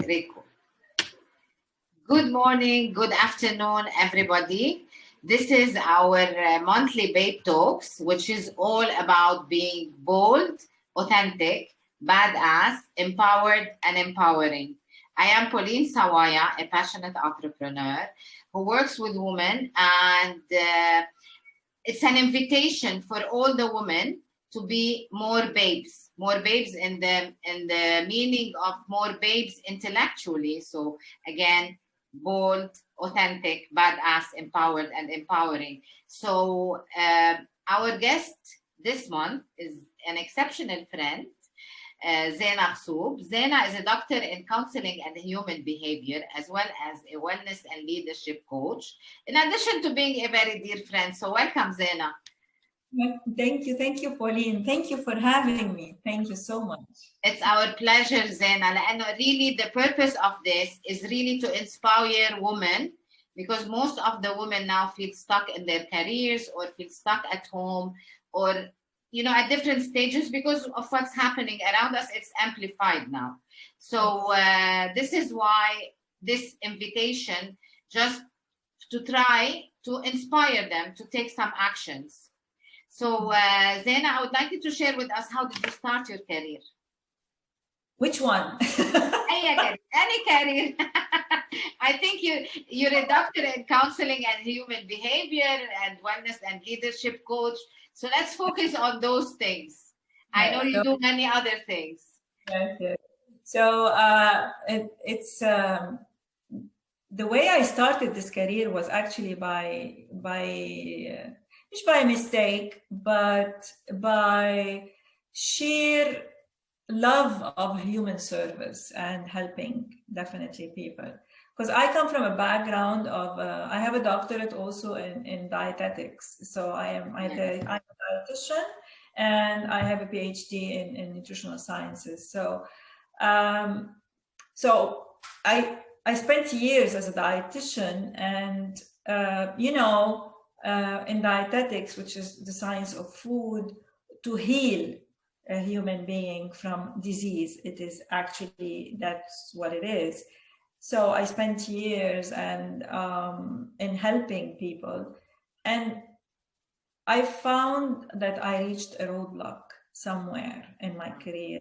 Rico. Good morning, good afternoon, everybody. This is our monthly Babe Talks, which is all about being bold, authentic, badass, empowered, and empowering. I am Pauline Sawaya, a passionate entrepreneur who works with women, and it's an invitation for all the women to be more babes in the meaning of more babes intellectually. So again, bold, authentic, badass, empowered, and empowering. So our guest this month is an exceptional friend, Zeina Ghossoub. Zeina is a doctor in counseling and human behavior, as well as a wellness and leadership coach, in addition to being a very dear friend. So welcome, Zeina. Thank you, Pauline. Thank you for having me. Thank you so much. It's our pleasure, Zeina. And really, the purpose of this is really to inspire women, because most of the women now feel stuck in their careers or feel stuck at home, or at different stages because of what's happening around us. It's amplified now. So this is why this invitation, just to try to inspire them to take some actions. So Zeina, I would like you to share with us, how did you start your career? Which one? Any career. I think you're a doctor in counseling and human behavior and wellness and leadership coach. So let's focus on those things. I know you do many other things. Yes. So it's the way I started this career was actually by not by mistake, but by sheer love of human service and helping definitely people. Because I come from a background of, I have a doctorate also in dietetics. So I'm a dietitian, and I have a PhD in nutritional sciences. So, I spent years as a dietitian, and in dietetics, which is the science of food, to heal a human being from disease. It is actually, that's what it is. So I spent years in helping people, and I found that I reached a roadblock somewhere in my career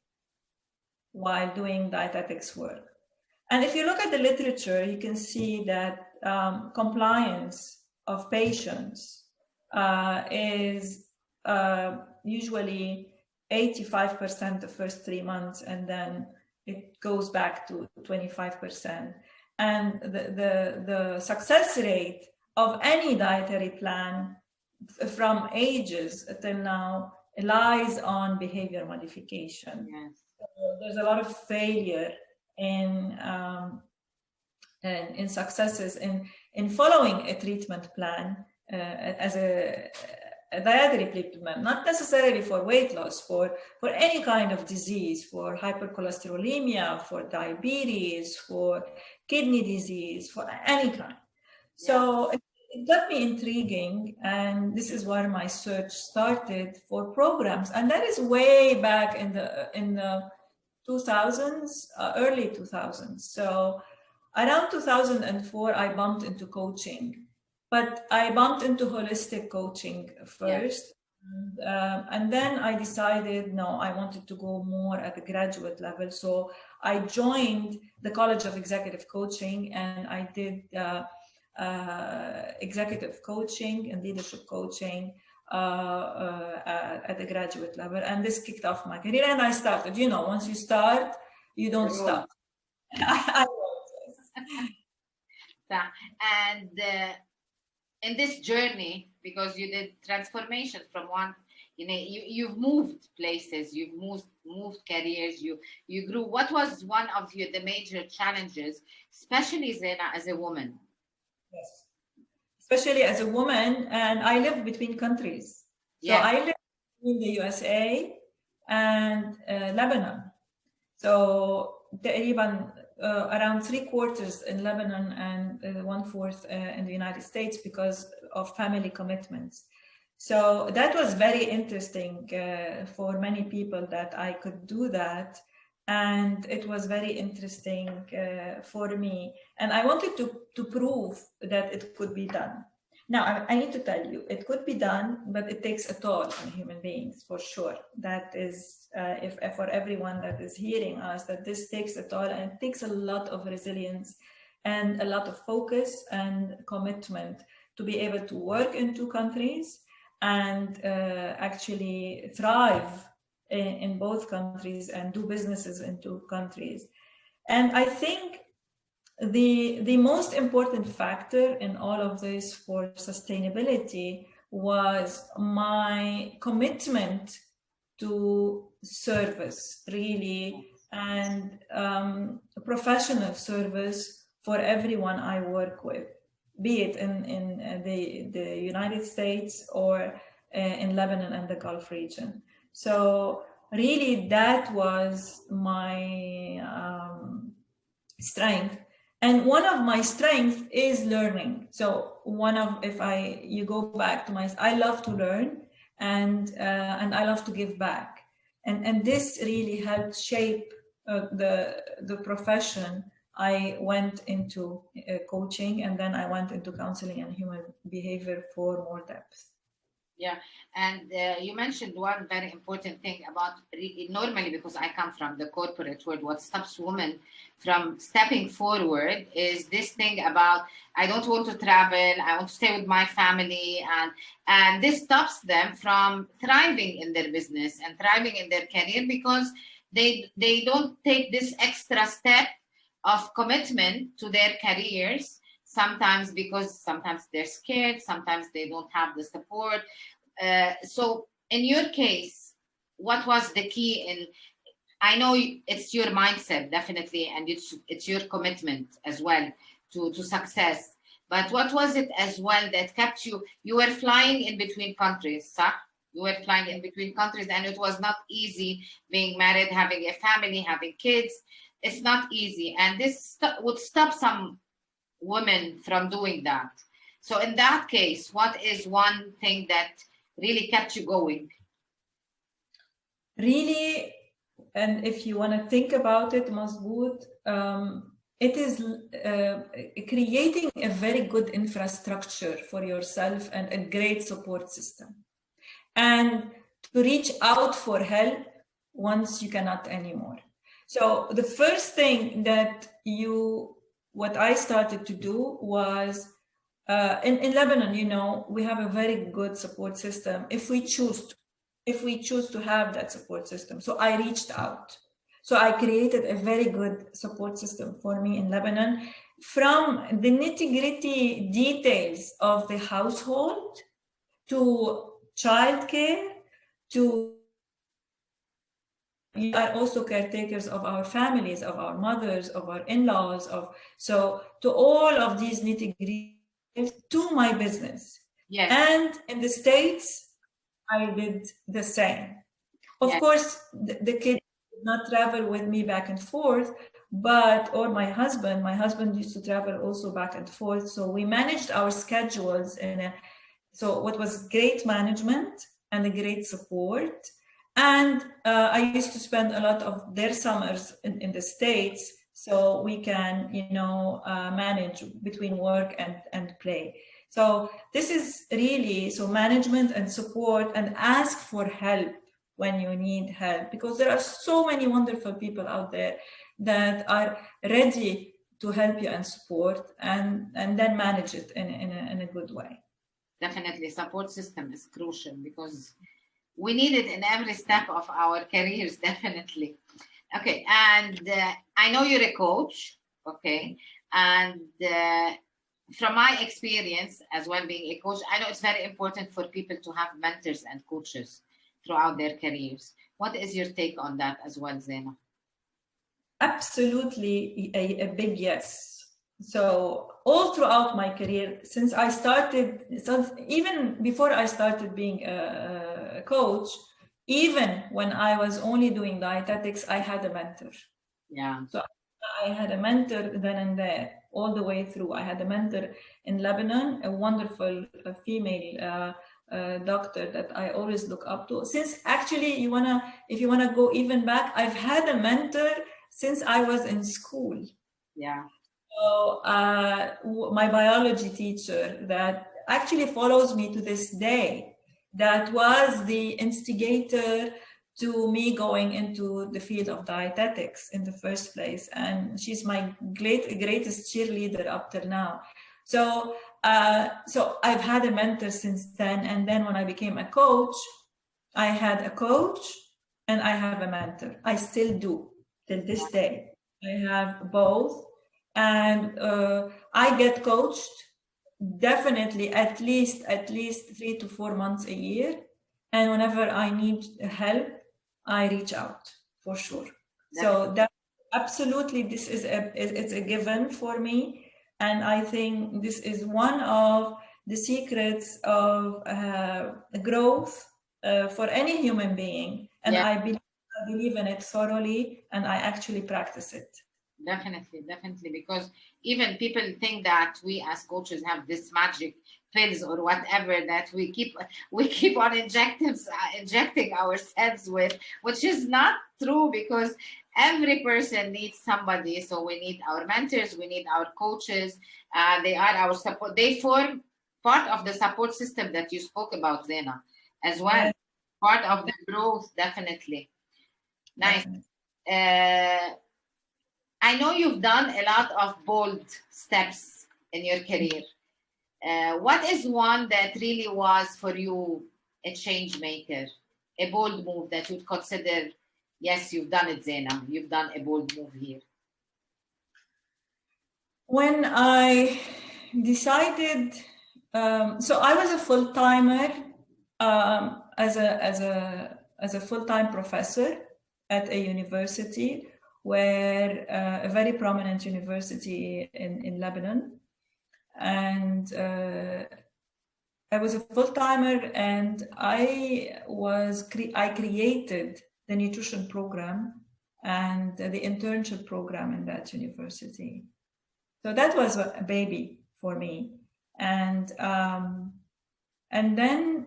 while doing dietetics work. And if you look at the literature, you can see that compliance of patients is usually 85% the first 3 months, and then it goes back to 25%. And the success rate of any dietary plan from ages till now lies on behavior modification. Yes. So there's a lot of failure in successes in following a treatment plan as a dietary treatment, not necessarily for weight loss, for any kind of disease, for hypercholesterolemia, for diabetes, for kidney disease, for any kind. So it got me intriguing, and this is where my search started for programs, and that is way back in the 2000s, early 2000s. So around 2004, I bumped into coaching. But I bumped into holistic coaching first. And then I decided, no, I wanted to go more at the graduate level. So I joined the College of Executive Coaching, and I did executive coaching and leadership coaching at the graduate level. And this kicked off my career. And I started, once you start, you don't stop. And in this journey, because you did transformation from one, you've moved places, you've moved careers, you grew. What was one of the major challenges, especially Zeina as a woman? Yes, especially as a woman, and I lived between countries. So I lived in the USA and Lebanon. So تقريبا around 3/4 in Lebanon and 1/4 in the United States because of family commitments. So that was very interesting for many people that I could do that. and it was very interesting for me. And I wanted to prove that it could be done. Now, I need to tell you, it could be done, but it takes a toll on human beings, for sure. That is, if for everyone that is hearing us, that this takes a toll, and it takes a lot of resilience and a lot of focus and commitment to be able to work in two countries and actually thrive in both countries and do businesses in two countries. And I think the most important factor in all of this for sustainability was my commitment to service, really, and professional service for everyone I work with, be it in the United States or in Lebanon and the Gulf region. So really, that was my strength. And one of my strengths is learning. So you go back to I love to learn, and I love to give back. And this really helped shape the profession. I went into coaching, and then I went into counseling and human behavior for more depth. Yeah, and you mentioned one very important thing about normally, because I come from the corporate world, what stops women from stepping forward is this thing about, I don't want to travel, I want to stay with my family, and this stops them from thriving in their business and thriving in their career, because they don't take this extra step of commitment to their careers. Sometimes because sometimes they're scared, sometimes they don't have the support. So in your case, what was the key in, I know it's your mindset, definitely, and it's your commitment as well to success. But what was it as well that kept you were flying in between countries, huh? You were flying in between countries, and it was not easy being married, having a family, having kids. It's not easy. And this would stop some women from doing that. So in that case, what is one thing that really kept you going? Really, and if you want to think about it, Mazboot, it is creating a very good infrastructure for yourself and a great support system. And to reach out for help once you cannot anymore. So the first thing that what I started to do was, in Lebanon, we have a very good support system if we choose to have that support system. So I reached out. So I created a very good support system for me in Lebanon, from the nitty-gritty details of the household to childcare to we are also caretakers of our families, of our mothers, of our in-laws, so to all of these nitty-gritty to my business. Yes. And in the States, I did the same. Of course, the kids did not travel with me back and forth, or my husband used to travel also back and forth. So we managed our schedules so what was great management and a great support. And I used to spend a lot of their summers in the States, so we can, manage between work and play. So this is really, so management and support, and ask for help when you need help, because there are so many wonderful people out there that are ready to help you and support, and then manage it in a good way. Definitely, support system is crucial, because we need it in every step of our careers, definitely. Okay, and I know you're a coach, okay, and from my experience as well being a coach, I know it's very important for people to have mentors and coaches throughout their careers. What is your take on that as well, Zeina? Absolutely a big yes. So all throughout my career, since I started, even before I started being a coach, even when I was only doing dietetics, I had a mentor. Yeah. So I had a mentor then and there, all the way through. I had a mentor in Lebanon, a wonderful female doctor that I always look up to. Since actually, if you wanna go even back, I've had a mentor since I was in school. Yeah. So my biology teacher that actually follows me to this day, that was the instigator to me going into the field of dietetics in the first place, and she's my greatest cheerleader up till now. So so I've had a mentor since then, and then when I became a coach, I had a coach and I have a mentor. I still do till this day. I have both, and I get coached definitely at least 3 to 4 months a year, and whenever I need help, I reach out for sure. So that absolutely, this is it's a given for me, and I think this is one of the secrets of growth for any human being, and Yeah. I believe in it thoroughly, and I actually practice it. Definitely, because even people think that we as coaches have this magic pills or whatever that we keep on injecting ourselves with, which is not true, because every person needs somebody. So we need our mentors, we need our coaches. They are our support. They form part of the support system that you spoke about, Zeina, as well. Yes. Part of the growth, definitely. Nice. Definitely. I know you've done a lot of bold steps in your career. What is one that really was for you a change maker, a bold move that you'd consider, yes, you've done it, Zeina, you've done a bold move here? When I decided, so I was a full timer as a full time professor at a university, where a very prominent university in Lebanon, and I was a full timer, and I created the nutrition program and the internship program in that university. So that was a baby for me, and then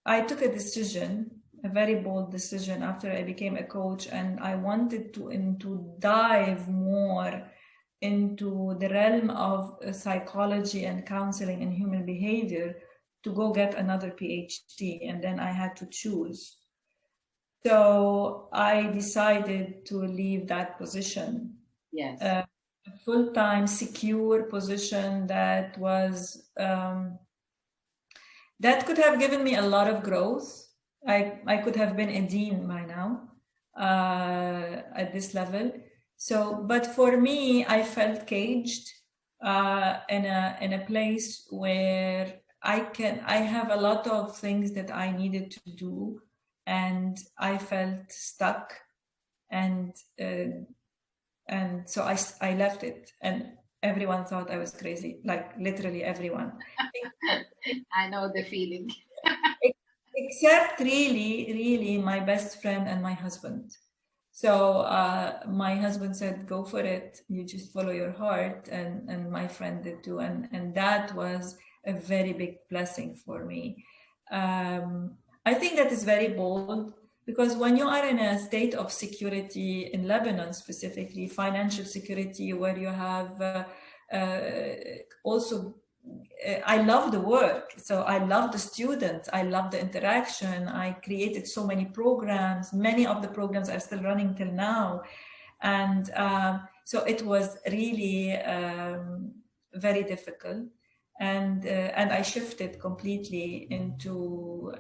I took a decision, a very bold decision, after I became a coach, and I wanted to dive more into the realm of psychology and counseling and human behavior, to go get another PhD, and then I had to choose. So I decided to leave that position. Yes. A full-time secure position that was that could have given me a lot of growth. I could have been a dean by now at this level. So, but for me, I felt caged in a place where I have a lot of things that I needed to do, and I felt stuck, and so I left it, and everyone thought I was crazy, like literally everyone. I know the feeling. Except really my best friend and my husband. So my husband said, go for it, you just follow your heart, and my friend did too, and that was a very big blessing for me. I think that is very bold, because when you are in a state of security in Lebanon, specifically financial security, where you have also, I love the work. So I love the students. I love the interaction. I created so many programs. Many of the programs are still running till now. And so it was really very difficult. And I shifted completely into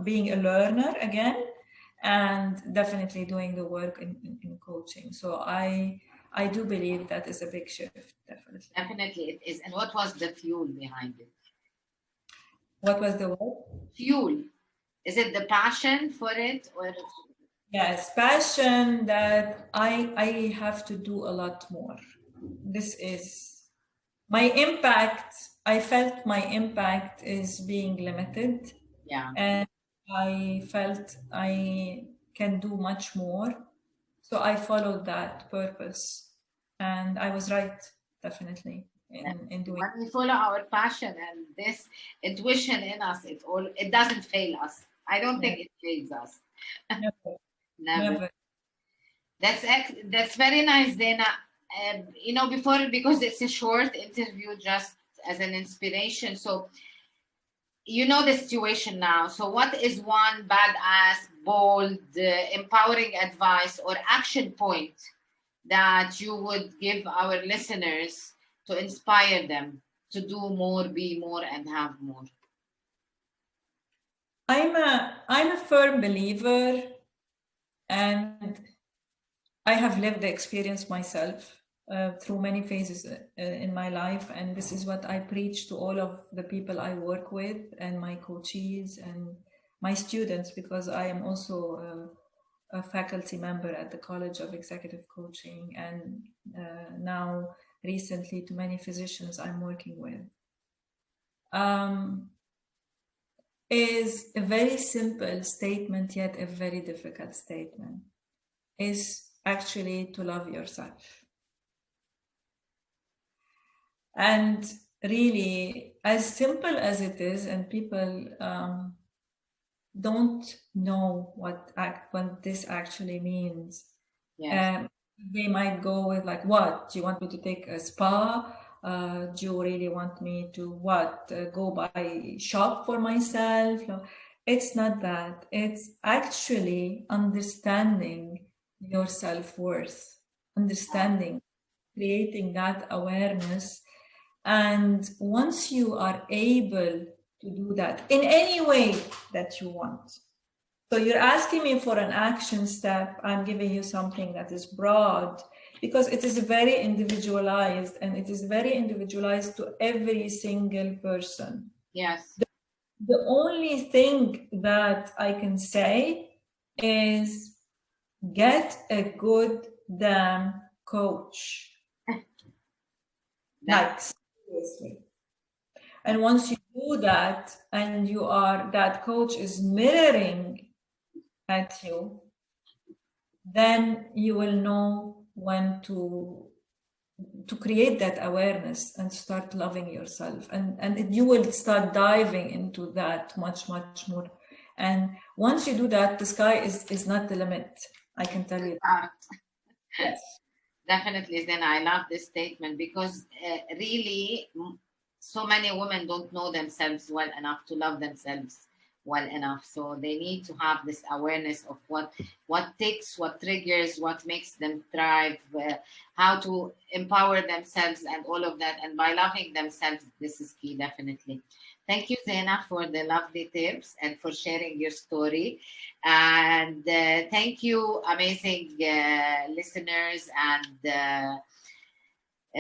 being a learner again, and definitely doing the work in coaching. So I do believe that is a big shift, definitely. Definitely it is. And what was the fuel behind it? What was the word? Fuel. Is it the passion for it, or? Yes, passion that I have to do a lot more. This is my impact. I felt my impact is being limited. Yeah. And I felt I can do much more. So I followed that purpose, and I was right, definitely. in doing. When we follow our passion and this intuition in us, it doesn't fail us. I don't Yeah, think it fails us. never, Never. never. That's very nice, Zena. Before, because it's a short interview, just as an inspiration. So you know the situation now. So what is one badass, bold, empowering advice or action point that you would give our listeners to inspire them to do more, be more, and have more? I'm a firm believer, and I have lived the experience myself through many phases in my life, and this is what I preach to all of the people I work with and my coaches and my students, because I am also a faculty member at the College of Executive Coaching, and now recently to many physicians I'm working with. Is a very simple statement, yet a very difficult statement, is actually to love yourself. And really, as simple as it is, and people don't know what this actually means. Yes. They might go with like, what? Do you want me to take a spa? Do you really want me to what? Go buy shop for myself? No, it's not that. It's actually understanding your self-worth, understanding, creating that awareness. And once you are able to do that in any way that you want. So you're asking me for an action step. I'm giving you something that is broad because it is very individualized, and it is very individualized to every single person. Yes. The only thing that I can say is get a good damn coach. Like, seriously. And once you do that, and that coach is mirroring at you, then you will know when to create that awareness and start loving yourself, and you will start diving into that much more. And once you do that, the sky is not the limit, I can tell you. Yes. Definitely, then I love this statement because really, so many women don't know themselves well enough to love themselves well enough. So they need to have this awareness of what ticks, what triggers, what makes them thrive, how to empower themselves, and all of that. And by loving themselves, this is key, definitely. Thank you, Zeina, for the lovely tips and for sharing your story. And thank you, amazing listeners and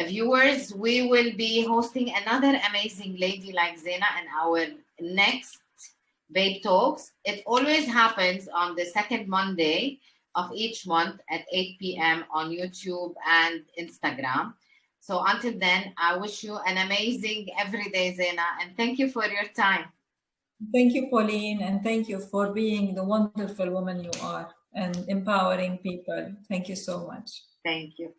viewers. We will be hosting another amazing lady like Zeina in our next Babe Talks. It always happens on the second Monday of each month at 8 p.m. on YouTube and Instagram. So until then, I wish you an amazing everyday, Zeina, and thank you for your time. Thank you, Pauline, and thank you for being the wonderful woman you are and empowering people. Thank you so much. Thank you.